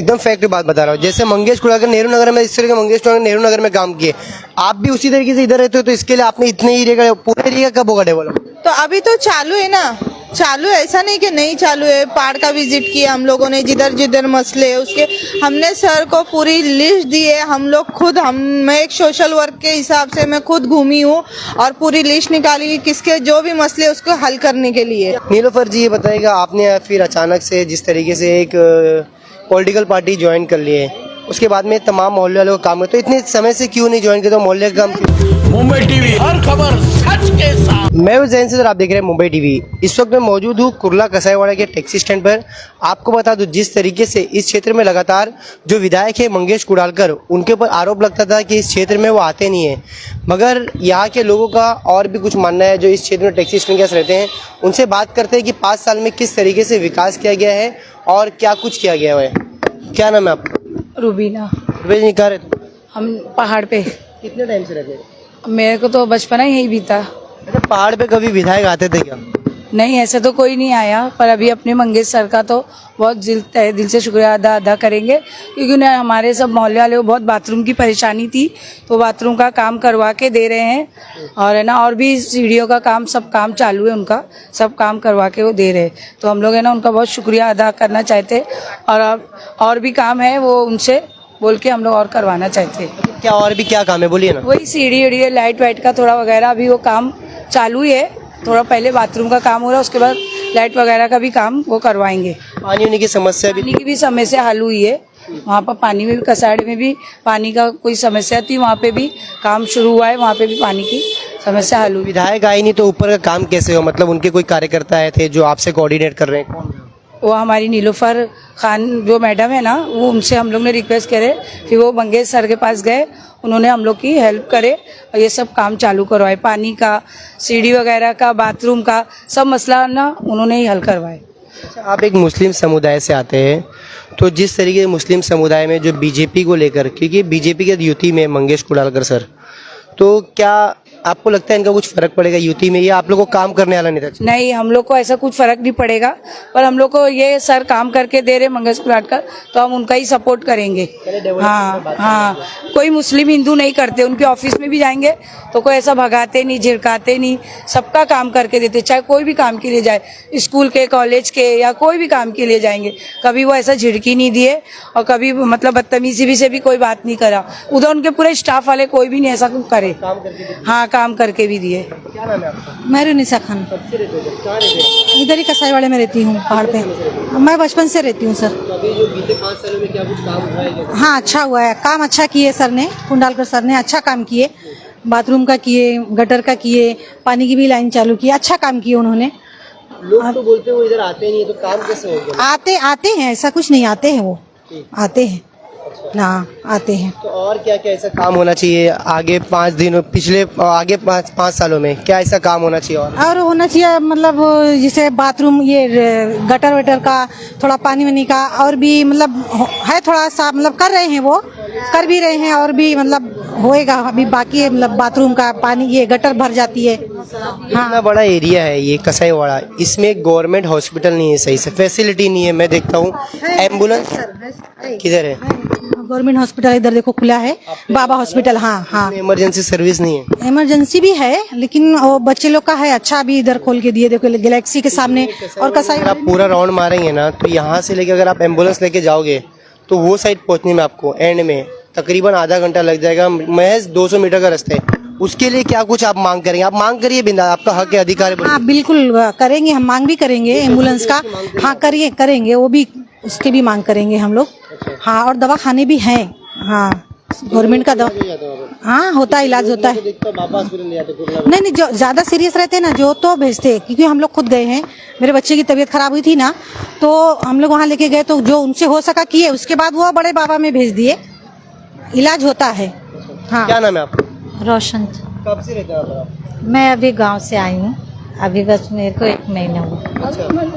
एकदम फैक्ट बात बता रहा हूँ। जैसे मंगेश कुड़ालकर नेहरू नगर में, इस तरह के मंगेश कुड़ालकर नेहरू नगर में काम किए, आप भी उसी तरीके से इधर रहते हो, तो इसके लिए आपने इतने एरिया का, पूरा एरिया कब होगा डेवलप? तो अभी तो चालू है ना, चालू है, ऐसा नहीं कि नहीं चालू है। पहाड़ का विजिट किया हम लोगों ने, जिधर जिधर मसले है उसके हमने सर को पूरी लिस्ट दी है। हम लोग खुद, मैं एक सोशल वर्क के हिसाब से मैं खुद घूमी हूँ और पूरी लिस्ट निकाली किसके जो भी मसले उसको हल करने के लिए। नीलोफर जी, ये बताइएगा, आपने फिर अचानक से जिस तरीके से एक पॉलिटिकल पार्टी ज्वाइन कर ली है, उसके बाद में तमाम मोहल्ले वालों का काम है, तो इतने समय से क्यों नहीं ज्वाइन किया? तो मोहल्ले का काम। मुंबई टीवी, हर खबर सच के साथ। मैं हूं जैन से, आप देख रहे हैं मुंबई टीवी। इस वक्त मैं मौजूद हूं कुर्ला कसाईवाड़ा के टैक्सी स्टैंड पर। आपको बता दूं, जिस तरीके से इस क्षेत्र में लगातार जो विधायक है मंगेश कुड़ालकर, उनके ऊपर आरोप लगता था कि इस क्षेत्र में वो आते नहीं है, मगर यहाँ के लोगों का और भी कुछ मानना है जो इस क्षेत्र में टैक्सी स्टैंड के पास रहते हैं। उनसे बात करते हैं कि 5 साल में किस तरीके से विकास किया गया है और क्या कुछ किया गया है। क्या नाम है आपका? रूबीना। नहीं कह रहे थे? हम पहाड़ पे। कितने टाइम से रहते हैं? मेरे को तो बचपना ही यही बीता। अच्छा, पहाड़ पे कभी विधायक आते थे क्या? नहीं, ऐसे तो कोई नहीं आया, पर अभी अपने मंगेश सर का तो बहुत दिल से शुक्रिया अदा करेंगे, क्योंकि उन्हें हमारे सब मोहल्ले वाले को बहुत बाथरूम की परेशानी थी, तो बाथरूम का काम करवा के दे रहे हैं। और है ना, और भी सीढ़ियों का काम, सब काम चालू है उनका, सब काम करवा के वो दे रहे हैं। तो हम लोग है ना उनका बहुत शुक्रिया अदा करना चाहते, और भी काम है वो उनसे बोल के हम लोग और करवाना चाहते हैं। क्या और भी क्या काम है, बोलिए ना। वही सीढ़ी उड़ी, लाइट वाइट का थोड़ा वगैरह अभी वो काम चालू ही है। थोड़ा पहले बाथरूम का काम हो रहा है, उसके बाद लाइट वगैरह का भी काम वो करवाएंगे। पानी होने की समस्या भी? पानी की भी समस्या हल हुई है। वहाँ पर पानी में भी, कसाड़ में भी पानी का कोई समस्या थी, वहाँ पे भी काम शुरू हुआ है, वहाँ पे भी पानी की समस्या हल हुई। विधायक आए नहीं तो ऊपर का काम कैसे हो? मतलब उनके कोई कार्यकर्ता आए थे जो आपसे कोऑर्डिनेट कर रहे हैं? कौन? वो हमारी नीलोफर खान जो मैडम है ना, वो उनसे हम लोग ने रिक्वेस्ट करे, फिर वो मंगेश सर के पास गए, उन्होंने हम लोग की हेल्प करे और ये सब काम चालू करवाए। पानी का, सीढ़ी वगैरह का, बाथरूम का सब मसला ना उन्होंने ही हल करवाए। आप एक मुस्लिम समुदाय से आते हैं, तो जिस तरीके से मुस्लिम समुदाय में जो बीजेपी को लेकर, क्योंकि बीजेपी के युति में मंगेश कुड़ालकर सर, तो क्या आपको लगता है इनका कुछ फर्क पड़ेगा युति में, या आप लोगों को काम करने वाला नहीं था? नहीं, हम लोग को ऐसा कुछ फर्क नहीं पड़ेगा, पर हम लोग को ये सर काम करके दे रहे मंगेश कुड़ालकर, तो हम उनका ही सपोर्ट करेंगे। हाँ, कोई मुस्लिम हिंदू नहीं करते, उनके ऑफिस में भी जाएंगे तो कोई ऐसा भगाते नहीं, झिड़काते नहीं, सबका काम करके देते, चाहे कोई भी काम के लिए जाए, स्कूल के, कॉलेज के, या कोई भी काम के लिए जाएंगे, कभी वो ऐसा झिड़की नहीं दिए और कभी मतलब बदतमीजी भी से भी कोई बात नहीं करा। उधर उनके पूरे स्टाफ वाले कोई भी नहीं ऐसा कुछ करे। हाँ, काम करके भी दिए। क्या नाम है आपका? मैं रुनिसा खान, इधर ही कसाईवाड़े में रहती हूँ, पहाड़ पे। मैं बचपन से रहती हूँ सर। अभी जो बीते 5 सालों में क्या कुछ काम हुआ है? हाँ, अच्छा हुआ है, काम अच्छा किए सर ने, कुंडालकर सर ने अच्छा काम किए, बाथरूम का किए, गटर का किए, पानी की भी लाइन चालू की, अच्छा काम किए उन्होंने। लोग तो बोलते हैं वो इधर आते नहीं है, तो काम कैसे हो गया? आते हैं, ऐसा कुछ नहीं, आते हैं वो, आते हैं ना, आते हैं। तो और क्या क्या ऐसा काम होना चाहिए आगे 5 दिनों, पिछले आगे 5 सालों में क्या ऐसा काम होना चाहिए? और होना चाहिए मतलब जैसे बाथरूम, ये गटर वटर का, थोड़ा पानी वानी का, और भी मतलब है थोड़ा सा, मतलब कर रहे हैं, वो कर भी रहे हैं, और भी मतलब होएगा अभी बाकी है, मतलब बाथरूम का पानी, ये गटर भर जाती है। इतना बड़ा एरिया है ये कसाईवाड़ा, इसमें गवर्नमेंट हॉस्पिटल नहीं है, सही से फैसिलिटी नहीं है। मैं देखता हूँ एम्बुलेंस किधर है? गवर्नमेंट हॉस्पिटल इधर देखो खुला है, बाबा हॉस्पिटल। हाँ, इमरजेंसी सर्विस नहीं है? इमरजेंसी भी है, लेकिन वो बच्चे लोग का है, अच्छा भी इधर खोल के दिए, देखो गैलेक्सी के सामने। और कसाई आप पूरा राउंड मारेंगे ना, तो यहाँ से लेके अगर आप एम्बुलेंस लेके जाओगे तो वो साइड पहुँचने में आपको एंड में तकरीबन आधा घंटा लग जाएगा, महज 200 मीटर का रास्ता है। उसके लिए क्या कुछ आप मांग करेंगे? आप मांग करिए बिंदा, आपका हक है, अधिकार है। हाँ बिल्कुल करेंगे, हम मांग भी करेंगे एम्बुलेंस का। हाँ करेंगे, वो भी, उसकी भी मांग करेंगे हम लोग। हाँ, और दवा खाने भी हैं। हाँ, गवर्नमेंट का दवा, हाँ होता है, इलाज होता है। नहीं, जो ज्यादा सीरियस रहते हैं ना, जो तो भेजते हैं, क्योंकि हम लोग खुद गए हैं, मेरे बच्चे की तबीयत खराब हुई थी ना, तो हम लोग वहाँ लेके गए, तो जो उनसे हो सका किए, उसके बाद वो बड़े बाबा में भेज दिए, इलाज होता है। हाँ। क्या नाम है आपका? रोशन। कब से रहते हैं आप? मैं अभी गांव से आई हूँ, अभी बस मेरे को 1 महीना हुआ।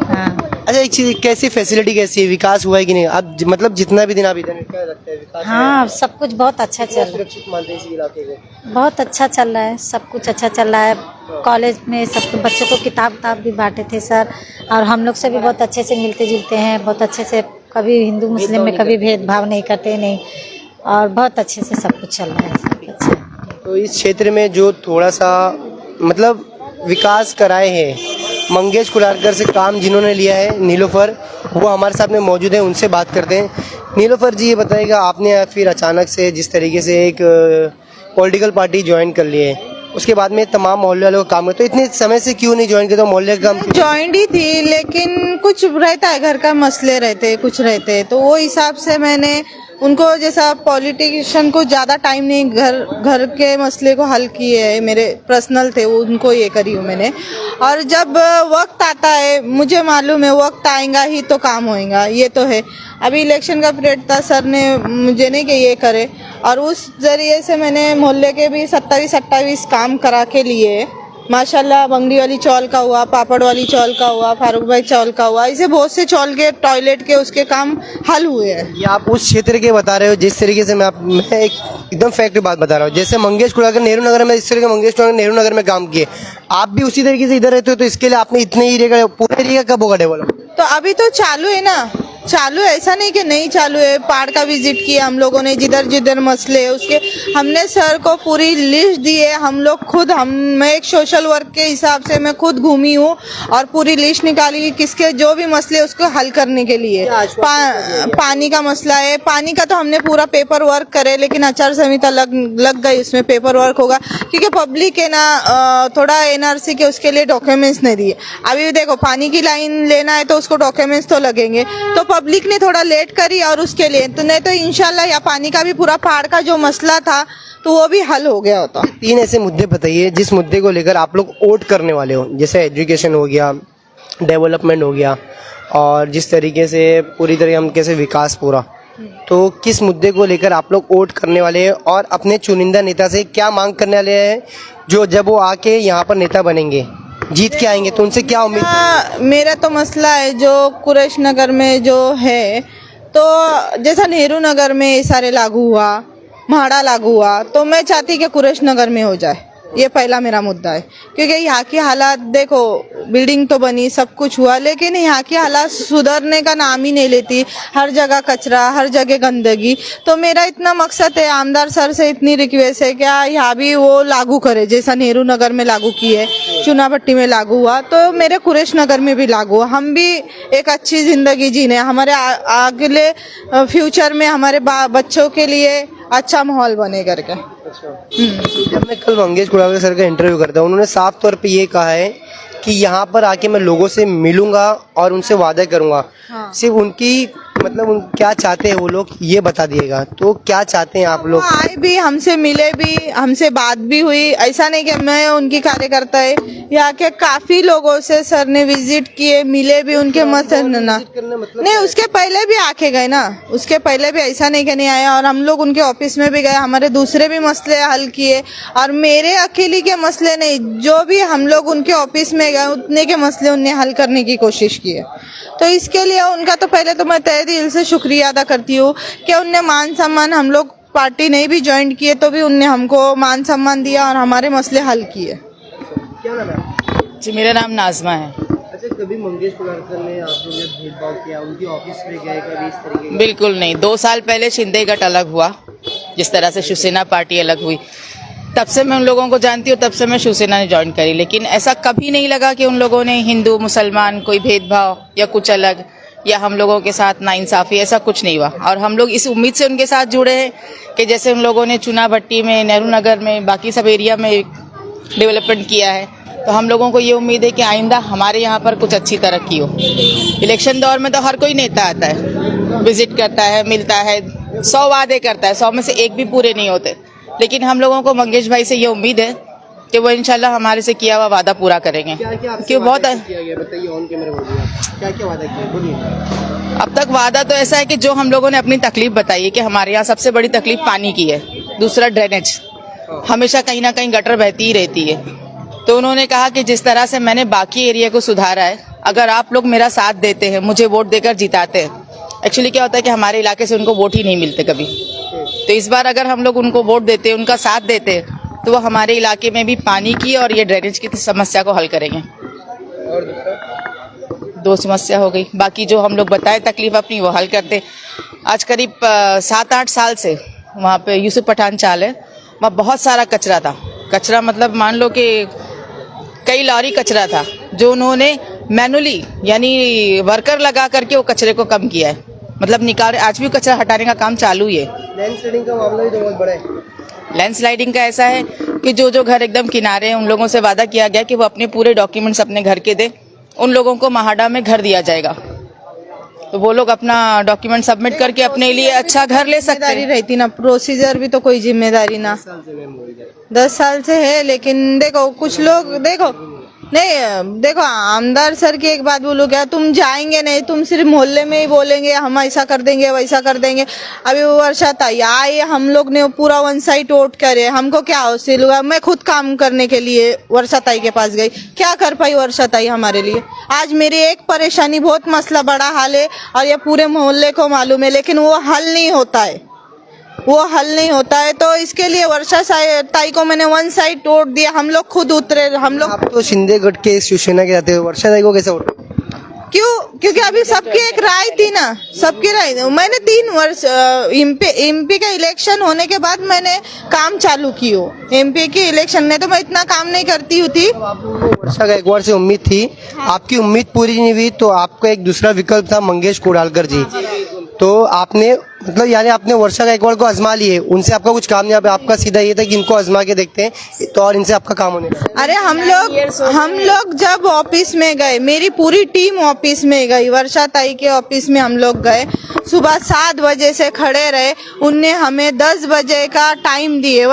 हाँ। अच्छा, एक चीज, कैसी फैसिलिटी, कैसी है, विकास हुआ है कि नहीं? अब मतलब जितना भी दिन आप इधर, क्या लगता है विकास? हाँ, सब कुछ बहुत अच्छा चल रहा है। सुरक्षित मानते हैं इस इलाके को? बहुत अच्छा चल रहा है, सब कुछ अच्छा चल रहा है। कॉलेज में सब बच्चों को किताब भी बांटे थे सर, और हम लोग से भी बहुत अच्छे से मिलते जुलते हैं, बहुत अच्छे से कभी हिंदू मुस्लिम में कभी भेदभाव नहीं करते नहीं, और बहुत अच्छे से सब कुछ चल रहा है, सब अच्छा। तो इस क्षेत्र में जो थोड़ा सा मतलब विकास कराए हैं मंगेश कुडालकर से काम जिन्होंने लिया है, नीलोफर, वो हमारे साथ में मौजूद है, उनसे बात करते हैं। नीलोफर जी, ये बताइएगा, आपने फिर अचानक से जिस तरीके से एक पॉलिटिकल पार्टी ज्वाइन कर ली है, उसके बाद में तमाम मोहल्ले वालों का काम है, तो इतने समय से क्यों नहीं ज्वाइन किया? तो मोहल्ले का काम ज्वाइंट ही थी, लेकिन कुछ रहता है, घर का मसले रहते, कुछ रहते, तो वो हिसाब से मैंने उनको, जैसा पॉलिटिशियन को ज़्यादा टाइम नहीं, घर के मसले को हल किए है, मेरे पर्सनल थे वो, उनको ये करी हूँ मैंने। और जब वक्त आता है, मुझे मालूम है वक्त आएगा ही तो काम होएगा, ये तो है। अभी इलेक्शन का पीरियड था, सर ने मुझे नहीं कि ये करे, और उस जरिए से मैंने मोहल्ले के भी 27-28 काम करा के लिए माशाल्लाह। बंगड़ी वाली चौल का हुआ, पापड़ वाली चौल का हुआ, फारूक भाई चौल का हुआ, ऐसे बहुत से चौल के, टॉयलेट के, उसके काम हल हुए हैं। ये आप उस क्षेत्र के बता रहे हो, जिस तरीके से मैं एक एकदम फैक्ट की बात बता रहा हूँ। जैसे मंगेश कुडालकर नेहरू नगर में, इस तरीके मंगेश कुडालकर नेहरू नगर में काम किए, आप भी उसी तरीके से इधर रहते हो, तो इसके लिए आपने इतने एरिया का, पूरा एरिया कब होगा डेवलप? तो अभी तो चालू है ना, चालू है, ऐसा नहीं कि नहीं चालू है। पहाड़ का विजिट किया हम लोगों ने, जिधर जिधर मसले है उसके, हमने सर को पूरी लिस्ट दी है। हम लोग खुद, मैं एक सोशल वर्क के हिसाब से मैं खुद घूमी हूँ और पूरी लिस्ट निकाली किसके जो भी मसले उसको हल करने के लिए। पानी का मसला है, पानी का तो हमने पूरा पेपर वर्क करे, लेकिन आचार संहिता लग गई, उसमें पेपर वर्क होगा, क्योंकि पब्लिक है ना, थोड़ा एनआरसी के उसके लिए डॉक्यूमेंट्स नहीं दिए। अभी देखो, पानी की लाइन लेना है तो उसको डॉक्यूमेंट्स तो लगेंगे, तो पब्लिक ने थोड़ा लेट करी, और उसके लिए तो नहीं तो इंशाल्लाह या पानी का भी पूरा पहाड़ का जो मसला था तो वो भी हल हो गया होता। 3 ऐसे मुद्दे बताइए जिस मुद्दे को लेकर आप लोग वोट करने वाले हो, जैसे एजुकेशन हो गया, डेवलपमेंट हो गया, और जिस तरीके से पूरी तरह हम कैसे विकास पूरा, तो किस मुद्दे को लेकर आप लोग वोट करने वाले हैं और अपने चुनिंदा नेता से क्या मांग करने वाले हैं, जो जब वो आके यहाँ पर नेता बनेंगे, जीत के आएंगे, तो उनसे क्या उम्मीद? मेरा तो मसला है जो कुरैश नगर में जो है, तो जैसा नेहरू नगर में ये सारे लागू हुआ, म्हाड़ा लागू हुआ, तो मैं चाहती कि कुरैश नगर में हो जाए। ये पहला मेरा मुद्दा है, क्योंकि यहाँ की हालात देखो, बिल्डिंग तो बनी, सब कुछ हुआ, लेकिन यहाँ की हालात सुधरने का नाम ही नहीं लेती। हर जगह कचरा, हर जगह गंदगी। तो मेरा इतना मकसद है, आमदार सर से इतनी रिक्वेस्ट है, क्या यहाँ भी वो लागू करे, जैसा नेहरू नगर में लागू किए, चुनाभट्टी में लागू हुआ, तो मेरे कुरैश नगर में भी लागू हुआ। हम भी एक अच्छी जिंदगी जीने, हमारे अगले फ्यूचर में हमारे बच्चों के लिए अच्छा माहौल बने करके। जब मैं कल मंगेश कुडालकर सर का इंटरव्यू करता हूँ, उन्होंने साफ तौर पे ये कहा है कि यहाँ पर आके मैं लोगों से मिलूंगा और उनसे वादा करूंगा। हाँ। सिर्फ उनकी मतलब उन क्या चाहते हैं वो लोग, ये बता दिएगा, तो क्या चाहते हैं आप लोग? आए भी, हमसे मिले भी, हमसे बात भी हुई। ऐसा नहीं कि मैं उनकी कार्यकर्ता है, यहाँ के काफी लोगों से सर ने विजिट किए, मिले भी, उनके मत नहीं, उसके पहले भी आके गए ना, उसके पहले भी ऐसा नहीं कि नहीं आया। और हम लोग उनके ऑफिस में भी गए, हमारे दूसरे भी मसले हल किए, और मेरे अकेले के मसले नहीं, जो भी हम लोग उनके ऑफिस में गए उतने के मसले उन्हें हल करने की कोशिश की है। तो इसके लिए उनका तो पहले तो मैं तहे दिल से शुक्रिया अदा करती हूँ कि उनने मान सम्मान, हम लोग पार्टी नहीं भी ज्वाइन किए तो भी उनने हमको मान सम्मान दिया और हमारे मसले हल किए। क्या नाम है? जी, मेरा नाम नाजमा है। अच्छा, कभी मंगेश कुडालकर ने आपको भेदभाव किया, उनकी ऑफिस में गए कभी इस तरीके? बिल्कुल नहीं। 2 साल पहले शिंदे गट अलग हुआ, जिस तरह से शिवसेना पार्टी अलग हुई, तब से मैं उन लोगों को जानती हूँ, तब से मैं शिवसेना ने ज्वाइन करी। लेकिन ऐसा कभी नहीं लगा कि उन लोगों ने हिंदू मुसलमान कोई भेदभाव या कुछ अलग, या हम लोगों के साथ नाइंसाफी, ऐसा कुछ नहीं हुआ। और हम लोग इस उम्मीद से उनके साथ जुड़े हैं कि जैसे उन लोगों ने चुनाभट्टी में, नेहरू नगर में, बाकी सब एरिया में डेवलपमेंट किया है, तो हम लोगों को ये उम्मीद है कि आइंदा हमारे यहाँ पर कुछ अच्छी तरक्की हो। इलेक्शन दौर में तो हर कोई नेता आता है, विजिट करता है, मिलता है, 100 वादे करता है, 100 में से एक भी पूरे नहीं होते। लेकिन हम लोगों को मंगेश भाई से ये उम्मीद है कि वो इंशाल्लाह हमारे से किया हुआ वादा पूरा करेंगे। क्यों बहुत बताइए, ऑन कैमरा बोलिए, क्या वादा किया, बोलिए। अब तक वादा तो ऐसा है कि जो हम लोगों ने अपनी तकलीफ बताई है कि हमारे यहाँ सबसे बड़ी तकलीफ पानी की है, दूसरा ड्रेनेज, हमेशा कहीं ना कहीं गटर बहती ही रहती है। तो उन्होंने कहा कि जिस तरह से मैंने बाकी एरिया को सुधारा है, अगर आप लोग मेरा साथ देते हैं, मुझे वोट देकर जिताते हैं। एक्चुअली क्या होता है कि हमारे इलाके से उनको वोट ही नहीं मिलते कभी, तो इस बार अगर हम लोग उनको वोट देते, उनका साथ देते, तो वो हमारे इलाके में भी पानी की और ये ड्रेनेज की समस्या को हल करेंगे। और दो समस्या हो गई, बाकी जो हम लोग बताए तकलीफ अपनी वो हल करते। आज करीब 7-8 साल से वहाँ पे यूसुफ पठान चाल है, वहाँ बहुत सारा कचरा था। कचरा मतलब मान लो कि कई लॉरी कचरा था, जो उन्होंने मैनुअली यानी वर्कर लगा करके वो कचरे को कम किया है, मतलब निकाल। आज भी कचरा हटाने का काम चालू ही है। लैंडस्लाइडिंग का मामला भी तो बहुत बड़ा है। लैंडस्लाइडिंग का ऐसा है कि जो जो घर एकदम किनारे हैं उन लोगों से वादा किया गया कि वो अपने पूरे डॉक्यूमेंट्स अपने घर के दे, उन लोगों को महाडा में घर दिया जाएगा, तो वो लोग अपना डॉक्यूमेंट सबमिट करके अपने लिए अच्छा घर ले सकते जिम्मेदारी हैं। रहती ना, प्रोसीजर भी तो कोई जिम्मेदारी ना। 10 साल से है, लेकिन देखो कुछ लोग देखो नहीं, देखो आमदार सर की एक बात बोलो, क्या तुम जाएंगे नहीं, तुम सिर्फ मोहल्ले में ही बोलेंगे हम ऐसा कर देंगे वैसा कर देंगे। अभी वो वर्षा ताई आए, हम लोग ने पूरा वन साइड वोट करे, हमको क्या हासिल हुआ? मैं खुद काम करने के लिए वर्षा ताई के पास गई, क्या कर पाई वर्षा ताई हमारे लिए? आज मेरी एक परेशानी, बहुत मसला बड़ा हाल है और ये पूरे मोहल्ले को मालूम है, लेकिन वो हल नहीं होता है, वो हल नहीं होता है। तो इसके लिए वर्षा ताई को मैंने वन साइड वोट दिया, हम लोग खुद उतरे, हम लोग। आप तो शिंदे गढ़ के शिवसेना के जाते हो, वर्षा ताई को कैसे वोट? क्यों? क्योंकि अभी सबकी एक राय थी ना, सबकी राय। मैंने 3 वर्ष एमपी का इलेक्शन होने के बाद मैंने काम चालू की हो। एमपी की इलेक्शन में तो मैं इतना काम नहीं करती थी। आप लोगों को वर्षा गायकवाड़ से उम्मीद थी, आपकी उम्मीद पूरी नहीं हुई, तो आपका एक दूसरा विकल्प था मंगेश कुडालकर जी। तो आपने मतलब यानी आपने वर्षा गायकवाड़ को आजमा लिए, उनसे आपका कुछ काम नहीं, आपका सीधा ये था कि इनको आजमा के देखते हैं तो और इनसे आपका काम होने लगा। अरे हम लोग जब ऑफिस में गए, मेरी पूरी टीम ऑफिस में गई, वर्षा ताई के ऑफिस में हम लोग गए, सुबह 7 बजे से खड़े रहे। उनने हमें 10 बजे का टाइम दिए,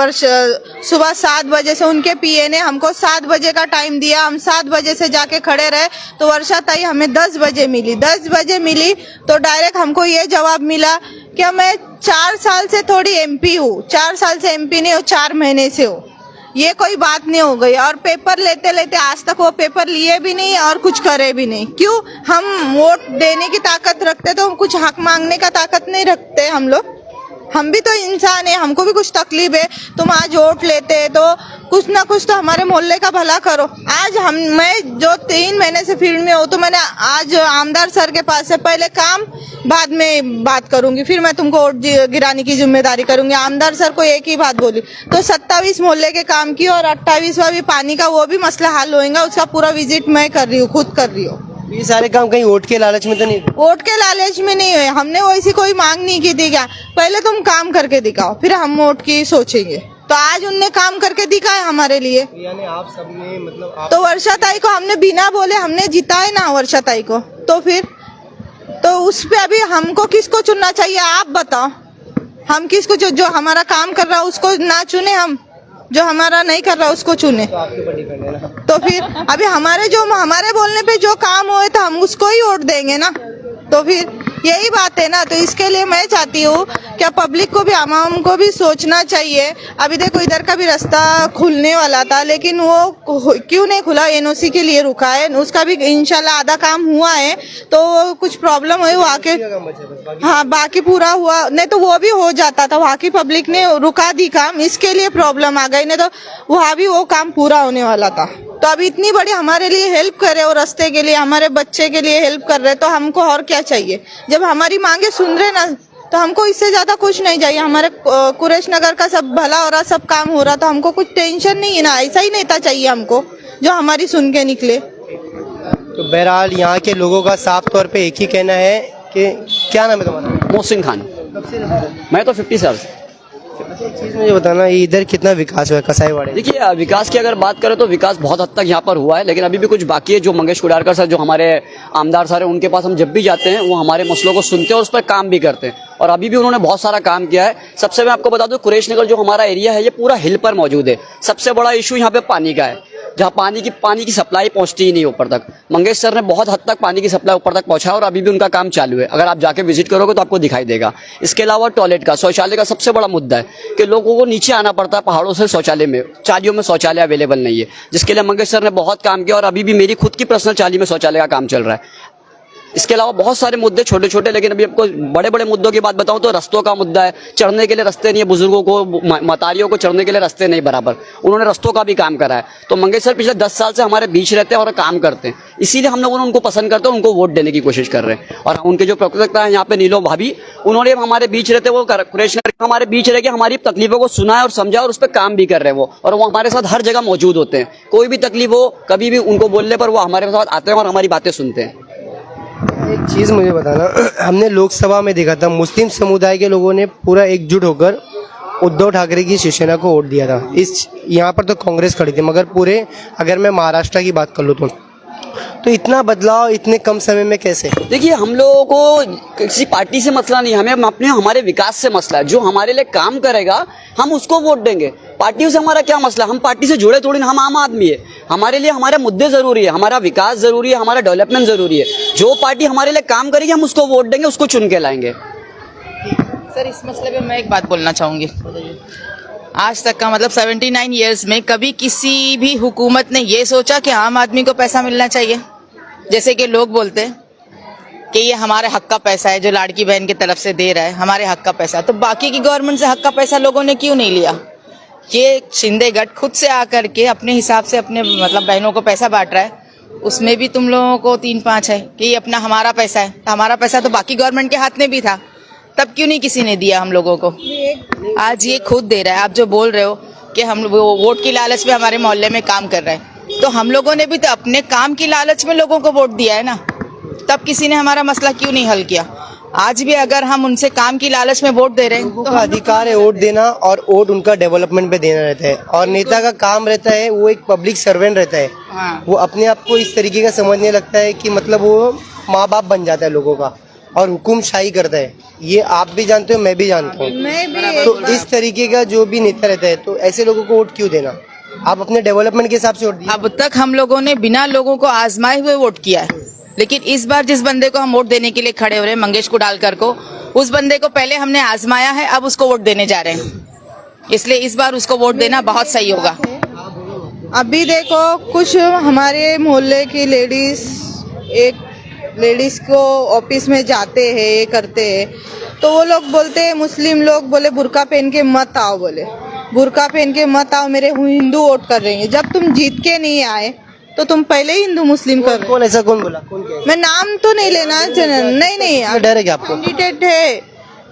सुबह 7 बजे से उनके पीए ने हमको 7 बजे का टाइम दिया। हम 7 बजे से जाके खड़े रहे, तो वर्षा ताई हमें 10 बजे मिली। 10 बजे मिली तो डायरेक्ट हमको ये जवाब मिला कि मैं 4 साल से थोड़ी एमपी हूँ, 4 साल से एमपी नहीं हूँ, 4 महीने से हूँ, ये कोई बात नहीं हो गई। और पेपर लेते लेते आज तक वो पेपर लिए भी नहीं और कुछ करे भी नहीं। क्यों? हम वोट देने की ताकत रखते तो हम कुछ हक मांगने का ताकत नहीं रखते। हम भी तो इंसान है, हमको भी कुछ तकलीफ है। तुम आज वोट लेते तो कुछ ना कुछ तो हमारे मोहल्ले का भला करो। आज मैं जो 3 महीने से फील्ड में हूँ, तो मैंने आज आमदार सर के पास से पहले काम, बाद में बात करूंगी, फिर मैं तुमको वोट गिराने की जिम्मेदारी करूंगी। आमदार सर को एक ही बात बोली तो 27 मोहल्ले के काम की, और 28वां भी पानी का, वो भी मसला हल होएगा, उसका पूरा विजिट मैं कर रही हूँ, खुद कर रही हूँ। ये सारे काम कहीं वोट के लालच में तो नहीं? वोट के लालच में नहीं हुए, हमने वैसी कोई मांग नहीं की थी। क्या पहले तुम काम करके दिखाओ, फिर हम वोट की सोचेंगे। तो आज उनने काम करके दिखाया हमारे लिए। यानी आप सबने मतलब तो वर्षा ताई को हमने बिना बोले हमने जिताए ना वर्षा ताई को, तो फिर तो उस पे अभी हमको किसको चुनना चाहिए आप बताओ? हम किसको, जो हमारा काम कर रहा है उसको ना चुने, हम जो हमारा नहीं कर रहा उसको चुने? तो फिर अभी हमारे बोलने पे जो काम हुए तो हम उसको ही वोट देंगे ना। तो फिर यही बात है ना। तो इसके लिए मैं चाहती हूँ क्या पब्लिक को भी, आवाम को भी सोचना चाहिए। अभी देखो इधर का भी रास्ता खुलने वाला था, लेकिन वो क्यों नहीं खुला? एनओसी के लिए रुका है, उसका भी इंशाल्लाह आधा काम हुआ है। तो कुछ प्रॉब्लम हुई वहाँ के, हाँ बाकी पूरा हुआ, नहीं तो वो भी हो जाता था। वहाँ की पब्लिक ने रुका दी काम, इसके लिए प्रॉब्लम आ गई, नहीं तो वहाँ भी वो काम पूरा होने वाला था। तो अभी इतनी बड़ी हमारे लिए हेल्प करे और रास्ते के लिए, हमारे बच्चे के लिए हेल्प कर रहे, तो हमको और क्या चाहिए? जब हमारी मांगे सुन रहे ना, तो हमको इससे ज्यादा कुछ नहीं चाहिए। हमारे कुरेश नगर का सब भला हो रहा, सब काम हो रहा, तो हमको कुछ टेंशन नहीं है ना। ऐसा ही नेता चाहिए हमको जो हमारी सुन के निकले। तो बहरहाल यहाँ के लोगों का साफ तौर पे एक ही कहना है कि, क्या नाम है तुम्हारा? मोहसिन खान। मैं तो 50 साल से। एक चीज मुझे बताना, इधर कितना विकास हुआ है कसाईवाड़े? देखिए विकास की अगर बात करें तो विकास बहुत हद तक यहाँ पर हुआ है, लेकिन अभी भी कुछ बाकी है। जो मंगेश कुडालकर सर, जो हमारे आमदार सर हैं, उनके पास हम जब भी जाते हैं वो हमारे मसलों को सुनते हैं और उस पर काम भी करते हैं, और अभी भी उन्होंने बहुत सारा काम किया है। सबसे मैं आपको बता दूं, कुरेश नगर जो हमारा एरिया है ये पूरा हिल पर मौजूद है। सबसे बड़ा इशू यहाँ पे पानी का है, जहाँ पानी की सप्लाई पहुंचती ही नहीं ऊपर तक। मंगेश सर ने बहुत हद तक पानी की सप्लाई ऊपर तक पहुंचा और अभी भी उनका काम चालू है। अगर आप जाके विजिट करोगे तो आपको दिखाई देगा। इसके अलावा टॉयलेट का, शौचालय का सबसे बड़ा मुद्दा है कि लोगों को नीचे आना पड़ता है पहाड़ों से शौचालय में। चालियों में शौचालय अवेलेबल नहीं है, जिसके लिए मंगेश सर ने बहुत काम किया और अभी भी मेरी खुद की पर्सनल चाली में शौचालय का काम चल रहा है। इसके अलावा बहुत सारे मुद्दे छोटे छोटे, लेकिन अभी आपको बड़े बड़े मुद्दों की बात बताऊं तो रस्तों का मुद्दा है। चढ़ने के लिए रास्ते नहीं है, बुजुर्गों को, मतारियों को चढ़ने के लिए रास्ते नहीं बराबर, उन्होंने रस्तों का भी काम करा है। तो मंगेश सर पिछले 10 साल से हमारे बीच रहते हैं और काम करते हैं, इसीलिए हम लोगों ने उनको पसंद करते हैं, उनको वोट देने की कोशिश कर रहे हैं। और उनके जो प्रवक्ता है यहाँ पे नीलो भाभी, उन्होंने हमारे बीच रहते, वो हमारे बीच रह के हमारी तकलीफों को सुना और समझा और उस पर काम भी कर रहे हैं वो, और वो हमारे साथ हर जगह मौजूद होते हैं। कोई भी तकलीफ हो, कभी भी उनको बोलने पर वो हमारे साथ आते हैं और हमारी बातें सुनते हैं। एक चीज़ मुझे बताना, हमने लोकसभा में देखा था मुस्लिम समुदाय के लोगों ने पूरा एकजुट होकर उद्धव ठाकरे की शिवसेना को वोट दिया था। इस यहाँ पर तो कांग्रेस खड़ी थी, मगर पूरे अगर मैं महाराष्ट्र की बात कर लूँ तो इतना बदलाव इतने कम समय में कैसे? देखिए, हम लोगों को किसी पार्टी से मसला नहीं, हमें अपने हमारे विकास से मसला है। जो हमारे लिए काम करेगा हम उसको वोट देंगे। पार्टियों से हमारा क्या मसला, हम पार्टी से जुड़े थोड़ी ना, हम आम आदमी है। हमारे लिए हमारे मुद्दे जरूरी है, हमारा विकास जरूरी है, हमारा डेवलपमेंट जरूरी है। जो पार्टी हमारे लिए काम करेगी हम उसको वोट देंगे, उसको चुन के लाएंगे। सर, इस मसले पे मैं एक बात बोलना चाहूंगी। आज तक का मतलब 79 ईयर्स में कभी किसी भी हुकूमत ने ये सोचा कि आम आदमी को पैसा मिलना चाहिए? जैसे कि लोग बोलते हैं कि ये हमारे हक का पैसा है, जो लाड़की बहन की तरफ से दे रहा है, हमारे हक का पैसा। तो बाकी की गवर्नमेंट से हक का पैसा लोगों ने क्यों नहीं लिया? ये शिंदे गठ खुद से आकर के अपने हिसाब से अपने मतलब बहनों को पैसा बांट रहा है। उसमें भी तुम लोगों को 3-5 है कि ये अपना हमारा पैसा है। तो हमारा पैसा तो बाकी गवर्नमेंट के हाथ में भी था, तब क्यों नहीं किसी ने दिया हम लोगों को? आज ये खुद दे रहा है। आप जो बोल रहे हो कि हम वो वोट की लालच में हमारे मोहल्ले में काम कर रहे हैं, तो हम लोगों ने भी तो अपने काम की लालच में लोगों को वोट दिया है ना, तब किसी ने हमारा मसला क्यों नहीं हल किया? आज भी अगर हम उनसे काम की लालच में वोट दे रहे हैं तो अधिकार है वोट देना, और वोट उनका डेवलपमेंट पे देना रहता है। और नेता का काम रहता है, वो एक पब्लिक सर्वेंट रहता है। हाँ। वो अपने आप को इस तरीके का समझने लगता है कि मतलब वो माँ बाप बन जाता है लोगों का और हुकुमशाही करता है। ये आप भी जानते हो, मैं भी जानता हूँ। तो इस तरीके का जो भी नेता रहता है, तो ऐसे लोगों को वोट क्यों देना? आप अपने डेवलपमेंट के हिसाब से वोट दिए। अब तक हम लोगों ने बिना लोगों को आजमाए हुए वोट किया है, लेकिन इस बार जिस बंदे को हम वोट देने के लिए खड़े हो रहे हैं, मंगेश कुडालकर को, उस बंदे को पहले हमने आजमाया है, अब उसको वोट देने जा रहे हैं। इसलिए इस बार उसको वोट देना बहुत सही होगा। अभी देखो, कुछ हमारे मोहल्ले की लेडीज को ऑफिस में जाते हैं, ये करते हैं, तो वो लोग बोलते हैं, मुस्लिम लोग बोले बुर्का पहन के मत आओ, बोले बुर्का पहन के मत आओ, मेरे हिंदू वोट कर रहे हैं। जब तुम जीत के नहीं आए तो तुम पहले ही हिंदू मुस्लिम कर रहे हो। कौन ऐसा कौन बोला? कौन क्या? मैं नाम तो नहीं लेना, नहीं डर है क्या आपको? कैंडिडेट है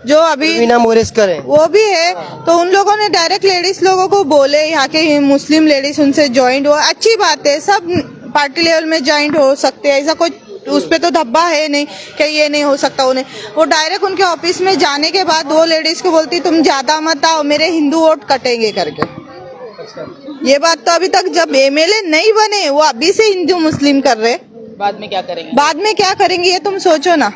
जो अभी मीना मोरेस्कर है, वो भी है, तो उन लोगों ने डायरेक्ट लेडीज लोगों को बोले, यहाँ के मुस्लिम लेडीज उनसे ज्वाइंट हो, अच्छी बात है, सब पार्टी लेवल में ज्वाइंट हो सकते हैं, ऐसा कोई उस पे तो धब्बा है नहीं कि ये नहीं हो सकता उन्हें। वो डायरेक्ट उनके ऑफिस में जाने के बाद वो लेडीज को बोलती तुम ज्यादा मत आओ, मेरे हिंदू वोट कटेंगे करके। ये बात तो अभी तक जब एमएलए नहीं बने, वो अभी से हिंदू मुस्लिम कर रहे, बाद में क्या करेंगे? बाद में क्या करेंगे ये तुम सोचो ना।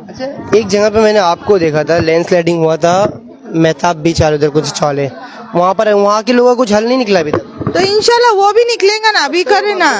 अच्छा, एक जगह पे मैंने आपको देखा था, लैंडस्लाइडिंग हुआ था, मेहताब बीच वाले उधर कुछ चौले, वहाँ के लोगों का कुछ हल नहीं निकला अभी तक। तो इंशाल्लाह वो भी निकलेगा ना, अभी करे ना।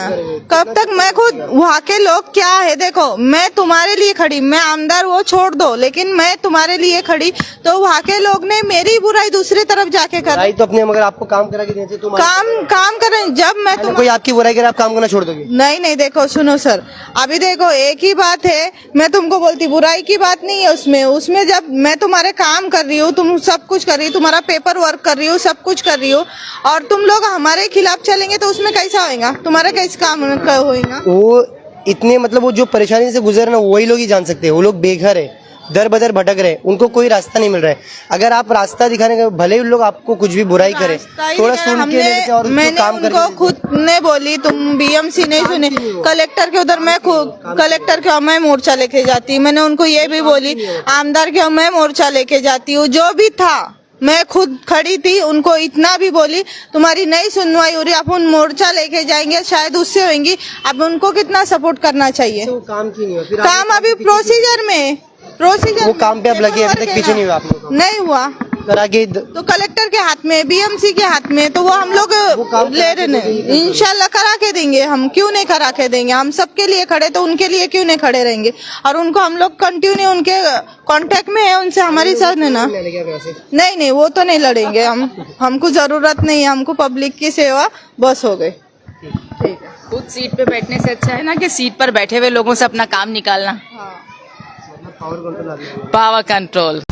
कब तक? मैं खुद वहाँ के लोग क्या है, देखो मैं तुम्हारे लिए खड़ी, मैं आमदार वो छोड़ दो, लेकिन मैं तुम्हारे लिए खड़ी, तो वहाँ के लोग ने मेरी बुराई दूसरी तरफ जाके कर तो अपने मगर आपको काम करा के देते तुम काम करें। जब मैं कोई आपकी बुराई करे आप काम करना छोड़ दोगे? नहीं, देखो सुनो सर, अभी देखो एक ही बात है, मैं तुमको बोलती बुराई की बात नहीं है उसमें जब मैं तुम्हारे काम कर रही हूँ, तुम सब कुछ कर रही हो, तुम्हारा पेपर वर्क कर रही हो, सब कुछ कर रही हो, और तुम लोग हमारे खिलाफ चलेंगे तो उसमें कैसा होगा? तुम्हारा कैसे काम होगा? वो इतने मतलब वो जो परेशानी से गुजर रहे वही लोग ही जान सकते हैं। वो लोग बेघर है, दर बदर भटक रहे, उनको कोई रास्ता नहीं मिल रहा है। अगर आप रास्ता दिखाने का, भले ही लोग आपको कुछ भी बुराई करे, थोड़ा सुन के लेते और मैंने काम उनको खुद ने बोली तुम बीएमसी नहीं सुने, कलेक्टर के उधर मैं कलेक्टर के मैं मोर्चा लेके जाती, मैंने उनको ये भी बोली आमदार के मैं मोर्चा लेके जाती हूँ, जो भी था मैं खुद खड़ी थी, उनको इतना भी बोली तुम्हारी नहीं सुनवाई हो रही, अपन मोर्चा लेके जाएंगे, शायद उससे होंगी। अब उनको कितना सपोर्ट करना चाहिए? तो काम क्यों नहीं हुआ? फिर काम अभी प्रोसीजर में वो काम पे अब लगे, अभी तक पीछे नहीं हुआ आप लोग? नहीं हुआ करा के तो कलेक्टर के हाथ में, बीएमसी के हाथ में, तो वो हम लोग ले रहे हैं। इंशाल्लाह करा के देंगे, हम क्यों नहीं करा के देंगे? हम सबके लिए खड़े, तो उनके लिए क्यों नहीं खड़े रहेंगे? और उनको हम लोग कंटिन्यू उनके कांटेक्ट में है, उनसे हमारी साथ है ना। नहीं, वो तो नहीं लड़ेंगे हमको जरूरत नहीं है, हमको पब्लिक की सेवा बस हो गई। खुद सीट पे बैठने से अच्छा है ना कि सीट पर बैठे हुए लोगों से अपना काम निकालना। Power control power control.